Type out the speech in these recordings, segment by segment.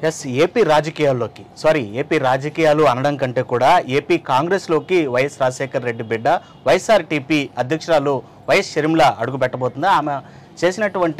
Yes AP రాజకీయాల్లోకి AP రాజకీయాలు అనడం కంటే కూడా ఏపీ కాంగ్రెస్లోకి వైఎస్ రాజశేఖర రెడ్డి బిడ్డ వైఎస్ఆర్టీపీ అధ్యక్షురాలు వైఎస్ షర్మిల అడుగు పెట్టబోతుందా? ఆమె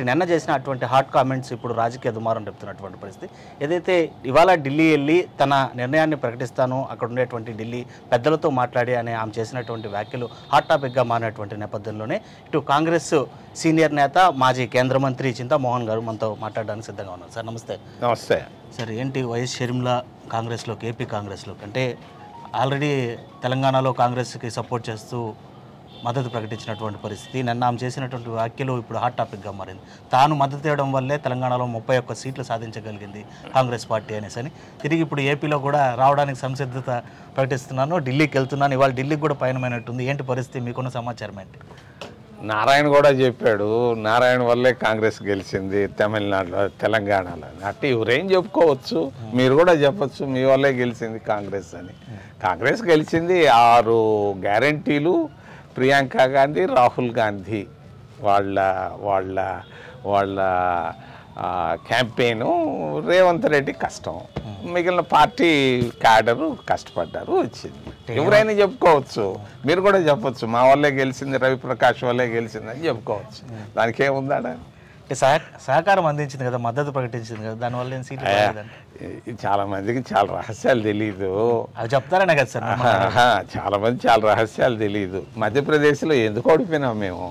నిన్న చేసినటువంటి హాట్ కామెంట్స్ ఇప్పుడు రాజకీయ దుమారం చెప్తున్నటువంటి పరిస్థితి. ఏదైతే ఇవాళ ఢిల్లీ వెళ్ళి తన నిర్ణయాన్ని ప్రకటిస్తాను, అక్కడ ఉండేటువంటి ఢిల్లీ పెద్దలతో మాట్లాడి అని ఆమె చేసినటువంటి వ్యాఖ్యలు హాట్ టాపిక్గా మారినటువంటి నేపథ్యంలోనే ఇటు కాంగ్రెస్ సీనియర్ నేత మాజీ కేంద్ర మంత్రి చింతామోహన్ గారు మనతో మాట్లాడడానికి సిద్ధంగా ఉన్నారు. సార్ నమస్తే. నమస్తే సార్, ఏంటి వైఎస్ షర్మిల కాంగ్రెస్లోకి, ఏపీ కాంగ్రెస్లోకి అంటే ఆల్రెడీ తెలంగాణలో కాంగ్రెస్కి సపోర్ట్ చేస్తూ మద్దతు ప్రకటించినటువంటి పరిస్థితి. నిన్న ఆమె చేసినటువంటి వ్యాఖ్యలు ఇప్పుడు హాట్ టాపిక్గా మారింది. తాను మద్దతు ఇవ్వడం వల్లే తెలంగాణలో 31 సీట్లు సాధించగలిగింది కాంగ్రెస్ పార్టీ అనేసి అని తిరిగి ఇప్పుడు ఏపీలో కూడా రావడానికి సంసిద్ధత ప్రకటిస్తున్నాను, ఢిల్లీకి వెళ్తున్నాను, ఇవాళ ఢిల్లీకి కూడా పయనమైనట్టుంది. ఏంటి పరిస్థితి, మీకున్న సమాచారం ఏంటి? నారాయణ కూడా చెప్పాడు, నారాయణ వల్లే కాంగ్రెస్ గెలిచింది తమిళనాడులో, తెలంగాణలో. అంటే ఎవరేం చెప్పుకోవచ్చు, మీరు కూడా చెప్పచ్చు మీ వల్లే గెలిచింది కాంగ్రెస్ అని. కాంగ్రెస్ గెలిచింది 6 గ్యారంటీలు, ప్రియాంక గాంధీ, రాహుల్ గాంధీ వాళ్ళ క్యాంపెయిను, రేవంత్ రెడ్డి కష్టం, మిగిలిన పార్టీ క్యాడరు కష్టపడ్డారు, వచ్చింది. ఎవరైనా చెప్పుకోవచ్చు, మీరు కూడా చెప్పచ్చు మా వల్లే గెలిచింది, రవిప్రకాష్ వల్లే గెలిచింది అని చెప్పుకోవచ్చు. దానికి ఏముందా? సహకారం అందించింది కదా, మద్దతు ప్రకటించింది కదా, దానివల్ల ఏం సీట్లు? చాలా మందికి చాలా రహస్యాలు తెలీదు. అవి చెప్తారనే కదా సార్. చాలా మంది చాలా రహస్యాలు తెలీదు. మధ్యప్రదేశ్లో ఎందుకు ఓడిపోయినాం మేము,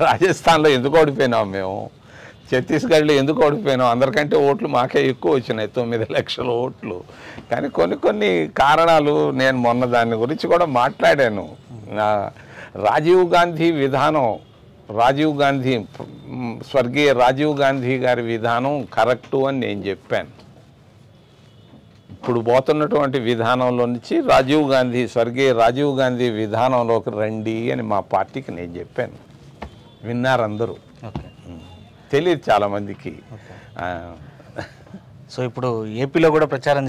రాజస్థాన్లో ఎందుకు ఓడిపోయినాం మేము, ఛత్తీస్గఢ్లో ఎందుకు ఓడిపోయినాం? అందరికంటే ఓట్లు మాకే ఎక్కువ వచ్చినాయి, 9 లక్షల ఓట్లు. కానీ కొన్ని కారణాలు, నేను మొన్న దాని గురించి కూడా మాట్లాడాను. రాజీవ్ గాంధీ విధానం, స్వర్గీయ రాజీవ్ గాంధీ గారి విధానం కరెక్టు అని నేను చెప్పాను. ఇప్పుడు పోతున్నటువంటి విధానంలో నుంచి స్వర్గీయ రాజీవ్ గాంధీ విధానంలోకి రండి అని మా పార్టీకి నేను చెప్పాను. విన్నారు అందరూ, తెలియదు చాలా మందికి. సో ఇప్పుడు ఏపీలో కూడా ప్రచారం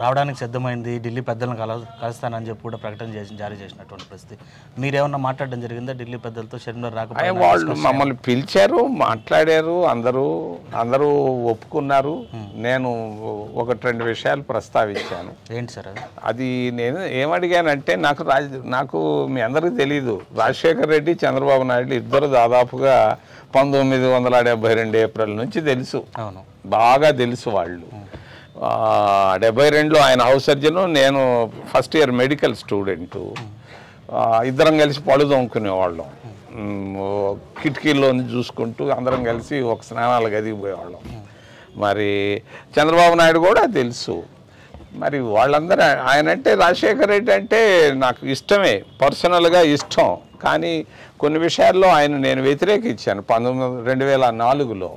రావడానికి సిద్ధమైంది, ఢిల్లీ పెద్దలను కలుస్తానని చెప్పి కూడా ప్రకటన జారీ చేసినటువంటి పరిస్థితి. మీరేమన్నా మాట్లాడడం జరిగిందా ఢిల్లీ పెద్దలతో? షర్మిల రాకపోతే వాళ్ళు మమ్మల్ని పిలిచారు, మాట్లాడారు, అందరూ ఒప్పుకున్నారు. నేను 1-2 విషయాలు ప్రస్తావించాను. ఏంటి సార్ అది? నేను ఏమడిగానంటే, నాకు మీ అందరికీ తెలీదు, రాజశేఖర రెడ్డి, చంద్రబాబు నాయుడు ఇద్దరు దాదాపుగా 1972 ఏప్రిల్ నుంచి తెలుసు, బాగా తెలుసు. వాళ్ళు 72లో ఆయన హౌస్ సర్జను, నేను ఫస్ట్ ఇయర్ మెడికల్ స్టూడెంటు. ఇద్దరం కలిసి పళ్ళు తోముకునేవాళ్ళం, కిటికీల్లోని చూసుకుంటూ అందరం కలిసి ఒక స్నానాల గదికి పోయేవాళ్ళం. మరి చంద్రబాబు నాయుడు కూడా తెలుసు. మరి వాళ్ళందరూ, ఆయన అంటే రాజశేఖర రెడ్డి అంటే నాకు ఇష్టమే, పర్సనల్గా ఇష్టం. కానీ కొన్ని విషయాల్లో నేను వ్యతిరేకించాను. 2004లో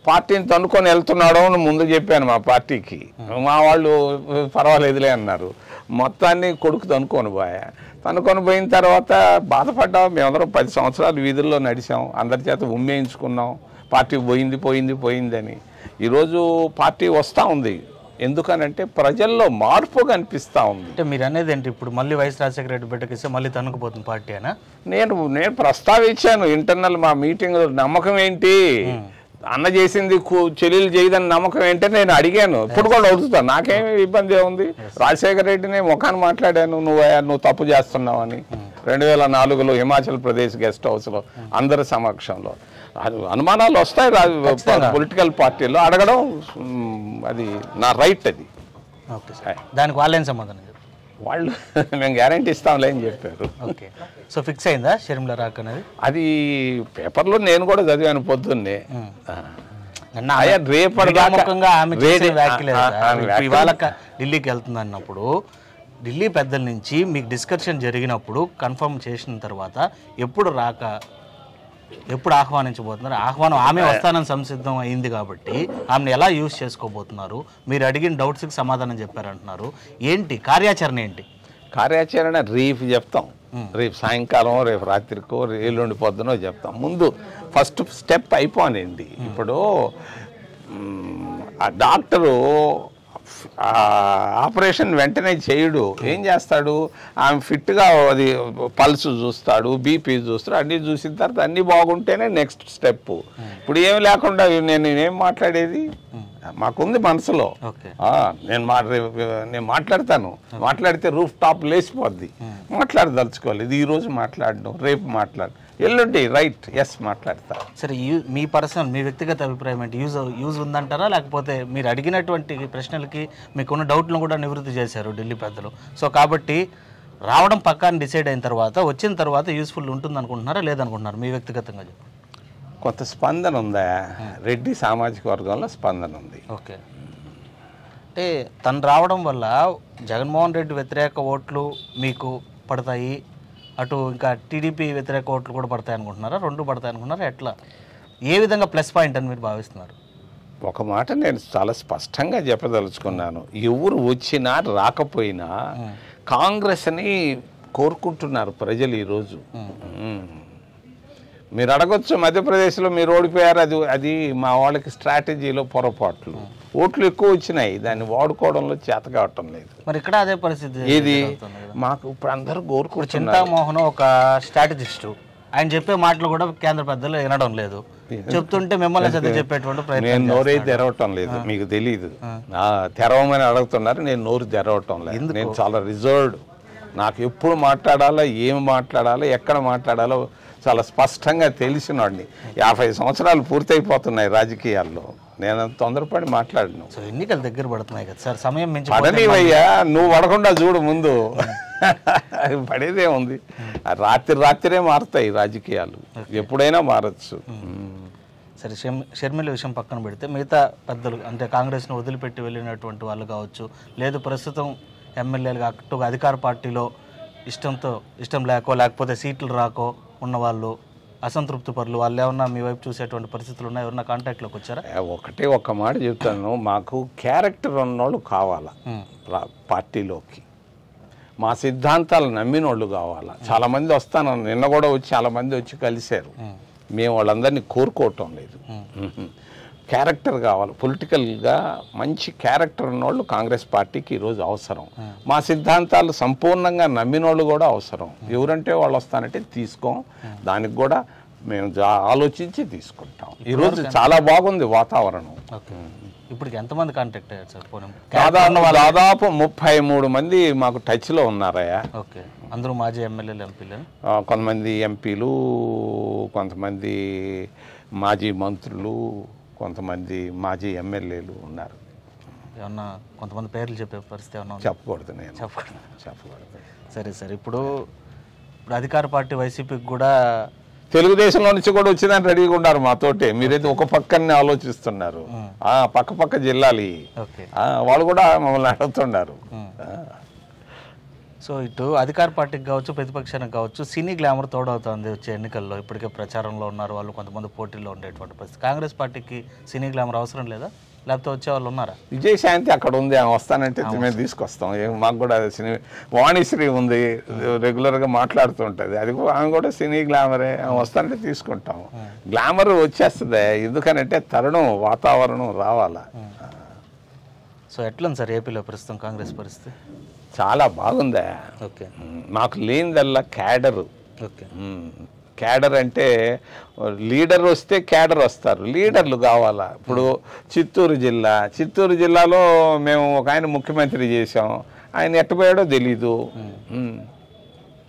పార్టీని తన్నుకొని వెళ్తున్నాడు అని ముందు చెప్పాను మా పార్టీకి. మా వాళ్ళు పర్వాలేదులే అన్నారు. మొత్తాన్ని కొడుకు తనుకొని పోయిన తర్వాత బాధపడ్డాం. మేమందరం 10 సంవత్సరాలు వీధుల్లో నడిచాం, అందరి చేత ఉమ్మేయించుకున్నాం, పార్టీ పోయిందని. ఈరోజు పార్టీ వస్తూ ఉంది. ఎందుకనంటే ప్రజల్లో మార్పు కనిపిస్తూ ఉంది. అంటే మీరు అనేది ఏంటి, ఇప్పుడు మళ్ళీ వైఎస్ రాజశేఖర రెడ్డి బిడ్డకిస్తే మళ్ళీ తనుకుపోతుంది పార్టీ అయినా? నేను ప్రస్తావించాను ఇంటర్నల్ మా మీటింగ్. నమ్మకం ఏంటి, అన్న చేసింది చెల్లెలు చేయదని నమ్మకం ఏంటని నేను అడిగాను. ఇప్పుడు కూడా అడుగుతాను, నాకేమి ఇబ్బంది ఉంది. రాజశేఖర రెడ్డిని ముఖాన్ని మాట్లాడాను, నువ్వు తప్పు చేస్తున్నావని 2004లో హిమాచల్ ప్రదేశ్ గెస్ట్ హౌస్లో అందరి సమక్షంలో. అనుమానాలు వస్తాయి పొలిటికల్ పార్టీలో, అడగడం అది నా రైట్. అది దానికి వాళ్ళేం సమాధానం? వాళ్ళు మేము గ్యారంటీ ఇస్తాంలే అని చెప్పారు. ఓకే, సో ఫిక్స్ అయిందా షర్మిల రాక్ అనేది? అది పేపర్లో నేను కూడా చదివాను పొద్దున్నే. ఇవాళ ఢిల్లీకి వెళ్తుంది అన్నప్పుడు, ఢిల్లీ పెద్దల నుంచి మీకు డిస్కషన్ జరిగినప్పుడు కన్ఫర్మ్ చేసిన తర్వాత ఎప్పుడు ఆహ్వానించబోతున్నారు? ఆహ్వానం ఆమె వస్తానని సంసిద్ధం అయింది కాబట్టి ఆమెను ఎలా యూజ్ చేసుకోబోతున్నారు? మీరు అడిగిన డౌట్స్కి సమాధానం చెప్పారంటున్నారు. ఏంటి కార్యాచరణ? కార్యాచరణ రేపు చెప్తాం, రేపు సాయంకాలం, రేపు రాత్రికో, ఎల్లుండి పొద్దునో చెప్తాం. ముందు ఫస్ట్ స్టెప్ అయిపోనండి. ఇప్పుడు ఆ డాక్టరు ఆపరేషన్ వెంటనే చేయడు, ఏం చేస్తాడు, ఆమె ఫిట్గా అది పల్స్ చూస్తాడు, బీపీ చూస్తాడు, అన్నీ చూసిన తర్వాత అన్నీ బాగుంటేనే నెక్స్ట్ స్టెప్. ఇప్పుడు ఏమి లేకుండా నేనేం మాట్లాడేది? మాకుంది మనసులో. నేను మాట్లాడతాను, మాట్లాడితే రూఫ్ టాప్ లేచిపోద్ది. మాట్లాడదలుచుకోవాలి, ఇది ఈరోజు మాట్లాడడం, రేపు మాట్లాడు, ఎల్లుండి రైట్ ఎస్ మాట్లాడతా. సరే, మీ పర్సనల్, మీ వ్యక్తిగత అభిప్రాయం ఏంటి? యూజ్ ఉందంటారా, లేకపోతే మీరు అడిగినటువంటి ప్రశ్నలకి మీకున్న డౌట్లను కూడా నివృత్తి చేశారు ఢిల్లీ పెద్దలు, సో కాబట్టి రావడం పక్కాని డిసైడ్ అయిన తర్వాత, వచ్చిన తర్వాత యూస్ఫుల్ ఉంటుంది అనుకుంటున్నారా లేదనుకుంటున్నారు మీ వ్యక్తిగతంగా చెప్పండి? కొంత స్పందన ఉందా? రెడ్డి సామాజిక వర్గంలో స్పందన ఉంది. ఓకే, అంటే తను రావడం వల్ల జగన్మోహన్ రెడ్డి వ్యతిరేక ఓట్లు మీకు పడతాయి, అటు ఇంకా టీడీపీ వ్యతిరేక ఓట్లు కూడా పడతాయి అనుకుంటున్నారా? రెండు పడతాయి అనుకుంటున్నారా? ఎట్లా, ఏ విధంగా ప్లస్ పాయింట్ అని మీరు భావిస్తున్నారు? ఒక మాట నేను చాలా స్పష్టంగా చెప్పదలుచుకున్నాను. ఎవరు వచ్చినా రాకపోయినా కాంగ్రెస్ని కోరుకుంటున్నారు ప్రజలు ఈరోజు. మీరు అడగొచ్చు, మధ్యప్రదేశ్లో మీరు ఓడిపోయారు, అది మా వాళ్ళకి స్ట్రాటజీలో పొరపాట్లు, ఓట్లు ఎక్కువ వచ్చినాయి, దాన్ని వాడుకోవడంలో చేత కావటం లేదు. మరి ఇక్కడ అదే పరిస్థితి. ఇది మాకు ఇప్పుడు అందరూ కోరుకుంటున్నారు. చింతామోహన్ ఒక స్ట్రాటజిస్టు, ఆయన చెప్పే మాటలు కూడా కేంద్ర పెద్దలు వినడం లేదు, చెప్తుంటే మిమ్మల్ని చదివి చెప్పేటువంటి ప్రయత్నం. నేను నోరే తెరవటం లేదు, మీకు తెలీదు. తెరవమని అడుగుతున్నారు, నేను నోరు తెరవటం లేదు. నేను చాలా రిజర్వ్డ్. నాకు ఎప్పుడు మాట్లాడాలో, ఏం మాట్లాడాలో, ఎక్కడ మాట్లాడాలో చాలా స్పష్టంగా తెలిసినవాడిని. 50 సంవత్సరాలు పూర్తయిపోతున్నాయి రాజకీయాల్లో, నేను తొందరపడి మాట్లాడను. సో ఎన్నికలు దగ్గర పడుతున్నాయి కదా సార్, సమయం మించి పడనివయ్యా, నువ్వు పడకుండా చూడు ముందు. పడేదే ఉంది, రాత్రే మారుతాయి రాజకీయాలు, ఎప్పుడైనా మారచ్చు. సరే, షర్మిల విషయం పక్కన పెడితే మిగతా పెద్దలు, అంటే కాంగ్రెస్ను వదిలిపెట్టి వెళ్ళినటువంటి వాళ్ళు కావచ్చు, లేదు ప్రస్తుతం ఎమ్మెల్యేలుగా అటు అధికార పార్టీలో ఇష్టం లేకో, లేకపోతే సీట్లు రాకో ఉన్నవాళ్ళు, అసంతృప్తి పరులు, వాళ్ళు ఏమన్నా మీ వైపు చూసేటువంటి పరిస్థితులు ఉన్నాయి? ఎవరన్నా కాంటాక్ట్లోకి వచ్చారా? ఒక్క మాట చెప్తాను, మాకు క్యారెక్టర్ ఉన్నోళ్ళు కావాలా పార్టీలోకి, మా సిద్ధాంతాలు నమ్మిన వాళ్ళు కావాలా. చాలామంది వస్తాను, నిన్న కూడా వచ్చి చాలామంది వచ్చి కలిశారు, మేము వాళ్ళందరినీ కోరుకోవటం లేదు. క్యారెక్టర్ కావాలి, పొలిటికల్గా మంచి క్యారెక్టర్ ఉన్నోళ్ళు కాంగ్రెస్ పార్టీకి ఈరోజు అవసరం. మా సిద్ధాంతాలు సంపూర్ణంగా నమ్మినోళ్ళు కూడా అవసరం. ఎవరంటే వాళ్ళు వస్తానంటే తీసుకోం, దానికి కూడా మేము ఆలోచించి తీసుకుంటాం. ఈరోజు చాలా బాగుంది వాతావరణం. ఇప్పుడు ఎంతమంది కాంటాక్ట్ అయ్యారు సార్? దాదాపు 33 మంది మాకు టచ్లో ఉన్నారయ్యా. ఓకే, అందరూ మాజీ ఎమ్మెల్యేలు, ఎంపీలు, కొంతమంది ఎంపీలు, కొంతమంది మాజీ మంత్రులు, కొంతమంది మాజీ ఎమ్మెల్యేలు ఉన్నారు. ఏమన్నా కొంతమంది పేర్లు చెప్పే పరిస్థితి ఏమన్నా? చెప్పకూడదు, నేను చెప్పకూడదు. సరే సార్, ఇప్పుడు అధికార పార్టీ వైసీపీకి కూడా తెలుగుదేశంలో నుంచి కూడా వచ్చిందని రెడీగా ఉన్నారు మాతోటే. మీరైతే ఒక పక్కనే ఆలోచిస్తున్నారు, పక్క జిల్లాలు వాళ్ళు కూడా మమ్మల్ని అడుగుతున్నారు. సో ఇటు అధికార పార్టీకి కావచ్చు, ప్రతిపక్షానికి కావచ్చు, సినీ గ్లామర్ తోడవుతుంది వచ్చే ఎన్నికల్లో. ఇప్పటికే ప్రచారంలో ఉన్నారు వాళ్ళు, కొంతమంది పోటీల్లో ఉండేటువంటి పరిస్థితి. కాంగ్రెస్ పార్టీకి సినీ గ్లామర్ అవసరం లేదా, లేకపోతే వచ్చే వాళ్ళు ఉన్నారా? విజయశాంతి అక్కడ ఉంది, ఆమె వస్తానంటే మేము తీసుకొస్తాం. మాకు కూడా సినీ వాణిశ్రీ ఉంది, రెగ్యులర్గా మాట్లాడుతూ ఉంటుంది, అది ఆమె కూడా సినీ గ్లామరే, ఆమె వస్తానంటే తీసుకుంటాము. గ్లామర్ వచ్చేస్తుంది, ఎందుకనంటే తరుణం, వాతావరణం రావాలా. సో ఎట్లుంది సార్ ఏపీలో ప్రస్తుతం కాంగ్రెస్ పరిస్థితి? చాలా బాగుందా. ఓకే, మాకు లేనిదల్లా క్యాడరు. ఓకే, క్యాడర్ అంటే లీడర్ వస్తే క్యాడర్ వస్తారు, లీడర్లు కావాలా. ఇప్పుడు చిత్తూరు జిల్లాలో మేము ఒక ఆయన ముఖ్యమంత్రి చేసాం, ఆయన ఎట్టపోయాడో తెలీదు.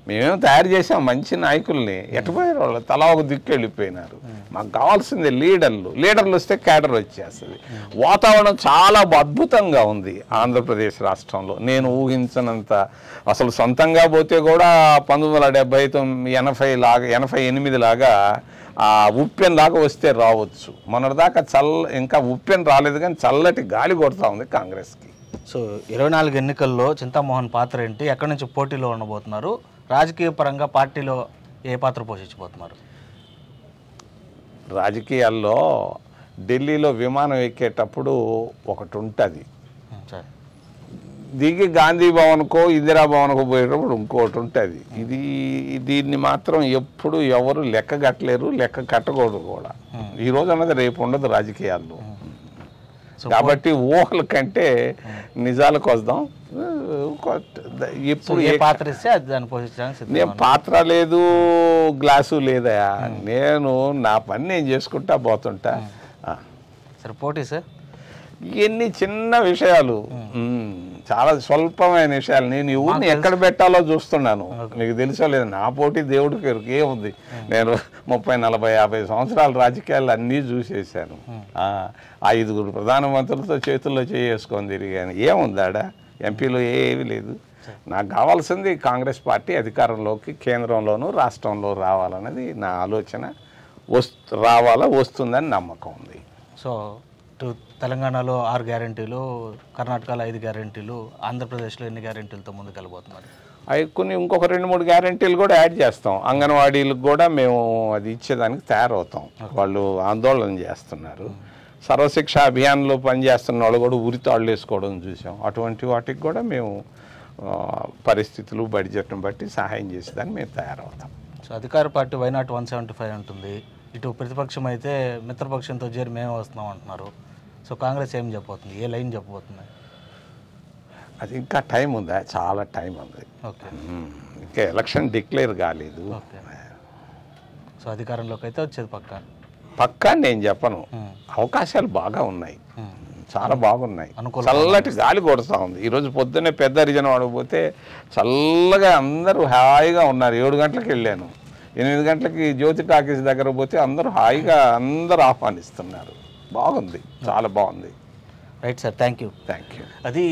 మేమేం తయారు చేసాం మంచి నాయకుల్ని, ఎట్టపోయారు వాళ్ళు, తలా ఒక దిక్కు వెళ్ళిపోయినారు. మాకు కావాల్సింది లీడర్లు వస్తే క్యాడర్ వచ్చేస్తుంది. వాతావరణం చాలా అద్భుతంగా ఉంది ఆంధ్రప్రదేశ్ రాష్ట్రంలో, నేను ఊహించనంత. అసలు సొంతంగా పోతే కూడా 1970, 88 లాగా ఆ ఉప్పెన్ లాగా వస్తే రావచ్చు. మొన్నటిదాకా ఇంకా ఉప్పెన్ రాలేదు, కానీ చల్లటి గాలి కొడతా ఉంది కాంగ్రెస్కి. సో 24 ఎన్నికల్లో చింతామోహన్ పాత్ర ఏంటి, ఎక్కడి నుంచి పోటీలో ఉండబోతున్నారు, రాజకీయ పరంగా పార్టీలో ఏ పాత్ర పోషించబోతున్నారు? రాజకీయాల్లో ఢిల్లీలో విమానం ఎక్కేటప్పుడు ఒకటి ఉంటుంది, దిగి గాంధీ భవన్కో ఇందిరా భవన్కో పోయేటప్పుడు ఇంకోటి ఉంటుంది. దీన్ని మాత్రం ఎప్పుడు ఎవరు లెక్క కట్టలేరు, లెక్క కట్టకూడదు కూడా. ఈరోజు అన్నది రేపు ఉండదు రాజకీయాల్లో. కాబట్టి ఊహల కంటే నిజాలకు వద్దాం. ఇప్పుడు ఏ పాత్ర ఇస్తే దాన్ని పోషించడానికి నేను పాత్ర లేదు, గ్లాసు లేదా, నేను నా పని నేను చేసుకుంటా పోతుంటా. సరే, పోటీ సార్ ఇవన్నీ చిన్న విషయాలు, చాలా స్వల్పమైన విషయాలు. నేను ఊరిని ఎక్కడ పెట్టాలో చూస్తున్నాను. నీకు తెలుసో లేదు, నా పోటీ దేవుడికి ఏముంది. నేను 30, 40, 50 సంవత్సరాల రాజకీయాలు అన్నీ చూసేసాను. 5 ప్రధానమంత్రులతో చేతుల్లో చేసుకొని తిరిగాను. ఏముందాడ ఎంపీలో ఏమీ లేదు. నాకు కావాల్సింది కాంగ్రెస్ పార్టీ అధికారంలోకి కేంద్రంలోనూ రాష్ట్రంలో రావాలన్నది నా ఆలోచన. వస్తుందని నమ్మకం ఉంది. సో తెలంగాణలో 6 గ్యారెంటీలు, కర్ణాటకలో 5 గ్యారెంటీలు, ఆంధ్రప్రదేశ్లో ఎన్ని గ్యారెంటీలతో ముందుకు వెళ్ళిపోతున్నారు? అవి ఇంకొక 2-3 గ్యారెంటీలు కూడా యాడ్ చేస్తాం. అంగన్వాడీలకు కూడా మేము అది ఇచ్చేదానికి తయారవుతాం. వాళ్ళు ఆందోళన చేస్తున్నారు. సర్వశిక్ష అభియాన్లో పనిచేస్తున్న వాళ్ళు కూడా ఉరితాళ్ళు వేసుకోవడం చూసాం. అటువంటి వాటికి కూడా మేము పరిస్థితులు బడ్జెట్ను బట్టి సహాయం చేసేదాన్ని మేము తయారవుతాం. సో అధికార పార్టీ వై నాట్ 175 ఉంటుంది. ఇటు ప్రతిపక్షం అయితే మిత్రపక్షంతో చేరి మేమే వస్తున్నాం అంటున్నారు. సో కాంగ్రెస్ ఏం చెప్పబోతుంది, ఏ లైన్ చెప్పబోతుంది? అది ఇంకా టైం ఉందా? చాలా టైం ఉంది. ఓకే, ఇంకా ఎలక్షన్ డిక్లేర్ కాలేదు. ఓకే. సో అధికారంలోకి అయితే వచ్చేది పక్కా నేను చెప్పను. అవకాశాలు బాగా ఉన్నాయి, చాలా బాగున్నాయి. చల్లటి గాలి కొడుతూ ఉంది. ఈరోజు పొద్దున్నే పెద్ద హరిజన వాడకపోతే చల్లగా అందరూ హాయిగా ఉన్నారు. 7 గంటలకు వెళ్ళాను, 8 గంటలకి జ్యోతి టాకీస్ దగ్గర పోతే అందరూ హాయిగా అందరూ ఆహ్వానిస్తున్నారు. బాగుంది, చాలా బాగుంది. Right sir, thank you. అది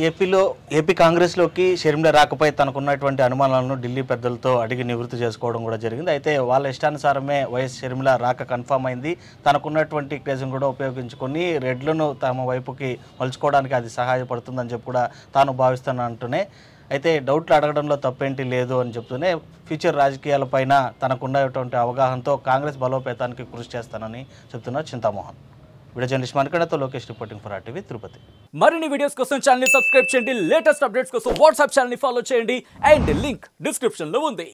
ఏపీ కాంగ్రెస్లోకి షర్మిల రాకపై తనకున్నటువంటి అనుమానాలను ఢిల్లీ పెద్దలతో అడిగి నివృత్తి చేసుకోవడం కూడా జరిగింది. అయితే వాళ్ళ ఇష్టానుసారమే వైఎస్ షర్మిల రాక కన్ఫామ్ అయింది. తనకున్నటువంటి క్రేజ్ను కూడా ఉపయోగించుకొని రెడ్లను తమ వైపుకి మలుచుకోవడానికి అది సహాయపడుతుందని చెప్పి కూడా తాను భావిస్తానంటూనే, అయితే డౌట్లు అడగడంలో తప్పేంటి లేదు అని చెప్తూనే ఫ్యూచర్ రాజకీయాలపైన తనకున్నటువంటి అవగాహనతో కాంగ్రెస్ బలోపేతానికి కృషి చేస్తానని చెప్తున్నారు చింతామోహన్. వీడియో జర్నలిస్ట్ మనకడతో Lokesh reporting for RTV Tirupati. మరిన్ని వీడియోస్ కోసం ఛానల్ ని సబ్స్క్రైబ్ చేయండి. లేటెస్ట్ అప్డేట్స్ కోసం వాట్సాప్ ఛానల్ ని ఫాలో చేయండి. అండ్ లింక్ డిస్క్రిప్షన్ లో ఉంది.